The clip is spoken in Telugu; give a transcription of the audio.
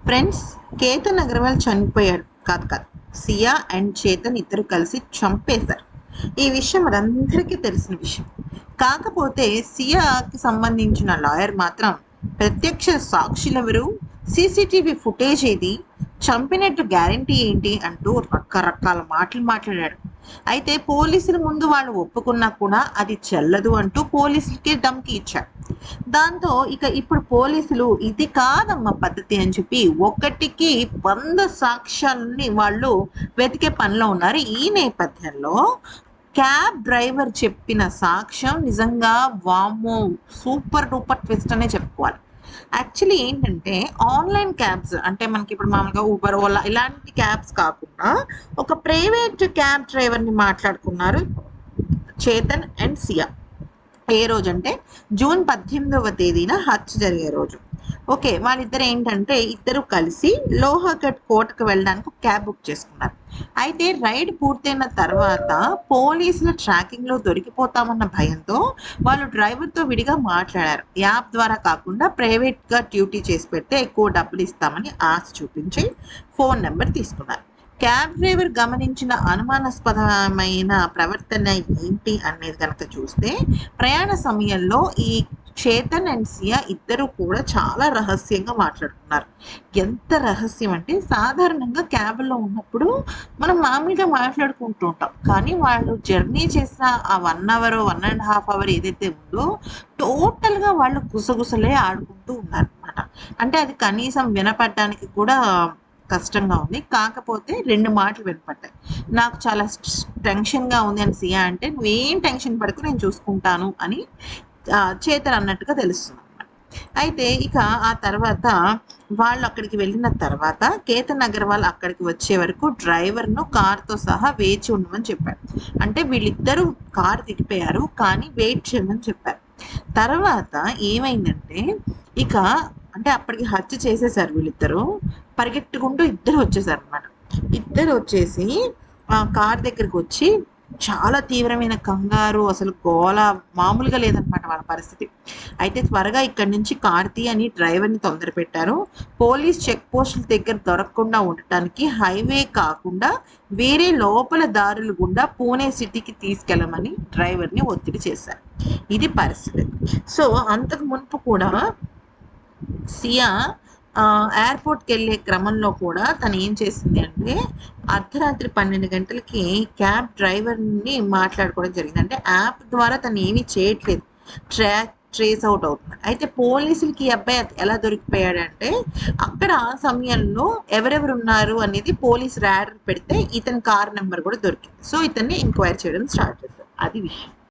ఫ్రెండ్స్, కేతన్ అగర్వాల్ చనిపోయాడు. కాదు కాదు, సియా అండ్ చేతన్ ఇద్దరు కలిసి చంపేశారు. ఈ విషయం మనందరికీ తెలిసిన విషయం. కాకపోతే సియాకి సంబంధించిన లాయర్ మాత్రం ప్రత్యక్ష సాక్షులెవరు, సీసీటీవీ ఫుటేజ్ ఏది, చంపినట్టు గ్యారంటీ ఏంటి అంటూ రకరకాల మాటలు మాట్లాడాడు. అయితే పోలీసుల ముందు వాళ్ళు ఒప్పుకున్నా కూడా అది చెల్లదు అంటూ పోలీసులకి ధమ్కి ఇచ్చాడు. దాంతో ఇప్పుడు పోలీసులు ఇది కాదమ్మ పద్ధతి అని చెప్పి ఒకటికి 100 సాక్ష్యాలని వాళ్ళు వెతికే పనిలో ఉన్నారు. ఈ నేపథ్యంలో క్యాబ్ డ్రైవర్ చెప్పిన సాక్ష్యం నిజంగా వామ్మో సూపర్ డూపర్ ట్విస్ట్ అనే చెప్పుకోవాలి. యాక్చువల్లీ ఏంటంటే ఆన్లైన్ క్యాబ్స్ అంటే మనకి ఇప్పుడు మామూలుగా ఊబర్, ఓలా ఇలాంటి క్యాబ్స్ కాకుండా ఒక ప్రైవేట్ క్యాబ్ డ్రైవర్ని మాట్లాడుకున్నారు చేతన్ అండ్ సియా. ఏ రోజు అంటే జూన్ 18వ తేదీన హత్య జరిగే రోజు. ఓకే, వాళ్ళిద్దరు ఏంటంటే ఇద్దరు కలిసి లోహాగఢ్ కోటకు వెళ్ళడానికి క్యాబ్ బుక్ చేసుకున్నారు. అయితే రైడ్ పూర్తయిన తర్వాత పోలీసుల ట్రాకింగ్లో దొరికిపోతామన్న భయంతో వాళ్ళు డ్రైవర్తో విడిగా మాట్లాడారు. యాప్ ద్వారా కాకుండా ప్రైవేట్గా డ్యూటీ చేసి పెడితే ఎక్కువ డబ్బులు ఇస్తామని ఆశ చూపించి ఫోన్ నెంబర్ తీసుకున్నారు. క్యాబ్ డ్రైవర్ గమనించిన అనుమానాస్పదమైన ప్రవర్తన ఏంటి అనేది కనుక చూస్తే, ప్రయాణ సమయంలో ఈ చేతన్ అండ్ సియా ఇద్దరు కూడా చాలా రహస్యంగా మాట్లాడుకున్నారు. ఎంత రహస్యం అంటే సాధారణంగా క్యాబ్లో ఉన్నప్పుడు మనం మామూలుగా మాట్లాడుకుంటూ ఉంటాం, కానీ వాళ్ళు జర్నీ చేసిన ఆ 1 అవర్ 1.5 అవర్ ఏదైతే ఉందో టోటల్గా వాళ్ళు గుసగుసలే ఆడుకుంటూ ఉన్నారు అనమాట. అంటే అది కనీసం వినపడడానికి కూడా కష్టంగా ఉంది. కాకపోతే 2 మాటలు వినపడ్డాయి. నాకు చాలా టెన్షన్గా ఉంది అని సియా అంటే, నువ్వేం టెన్షన్ పడకు నేను చూసుకుంటాను అని చేతన్ అన్నట్టుగా తెలుస్తుంది. అయితే ఆ తర్వాత వాళ్ళు అక్కడికి వెళ్ళిన తర్వాత కేతన్ అగర్వాల్ అక్కడికి వచ్చే వరకు డ్రైవర్ను కార్తో సహా వేచి ఉండమని చెప్పాడు. అంటే వీళ్ళిద్దరూ కారు దిగిపోయారు, కానీ వెయిట్ చేయమని చెప్పారు. తర్వాత ఏమైందంటే అంటే అప్పటికి హత్య చేసేసారు వీళ్ళిద్దరూ. పరిగెట్టుకుంటూ ఇద్దరు వచ్చేసారు అనమాట. ఇద్దరు వచ్చేసి కార్ దగ్గరికి వచ్చి చాలా తీవ్రమైన కంగారు, అసలు గోల మామూలుగా లేదనమాట వాళ్ళ పరిస్థితి. అయితే త్వరగా ఇక్కడి నుంచి కార్తీ అని డ్రైవర్ని తొందర పెట్టారు. పోలీస్ చెక్ పోస్టుల దగ్గర దొరకకుండా ఉండటానికి హైవే కాకుండా వేరే లోపల దారులు గుండా పూణే సిటీకి తీసుకెళ్ళమని డ్రైవర్ని ఒత్తిడి చేశారు. ఇది పరిస్థితి. సో అంతకు మునుపు కూడా సియా ఎయిర్పోర్ట్కి వెళ్ళే క్రమంలో కూడా తను ఏం చేసింది అంటే అర్ధరాత్రి 12 గంటలకి క్యాబ్ డ్రైవర్ని మాట్లాడుకోవడం జరిగింది. అంటే యాప్ ద్వారా తను ఏమీ చేయట్లేదు, ట్రేస్ అవుట్ అవుతుంది. అయితే పోలీసులకి ఈ అబ్బాయి ఎలా దొరికిపోయాడంటే అక్కడ ఆ సమయంలో ఎవరెవరు ఉన్నారు అనేది పోలీస్ ర్యాడర్ పెడితే ఇతని కార్ నెంబర్ కూడా దొరికింది. సో ఇతన్ని ఎంక్వైరీ చేయడం స్టార్ట్ చేశారు. అది విషయం.